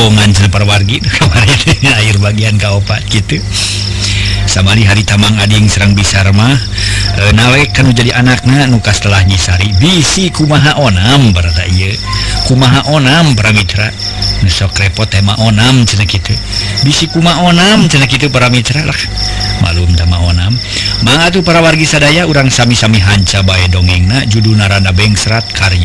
bohongan perwargi kemarin air bagian kaopat gitu sama di hari tamang ading serang bisar mah nawek kan jadi anaknya nuka setelah nyisari bisi kumaha onam berada ieu kumaha onam para mitra sok repot tema onam cenah kitu bisi kumaha onam cenah kitu para mitra lah malum dama onam mangga tuh para wargi sadaya urang sami-sami hanca bae dongengna judulna Randa Bengserat karya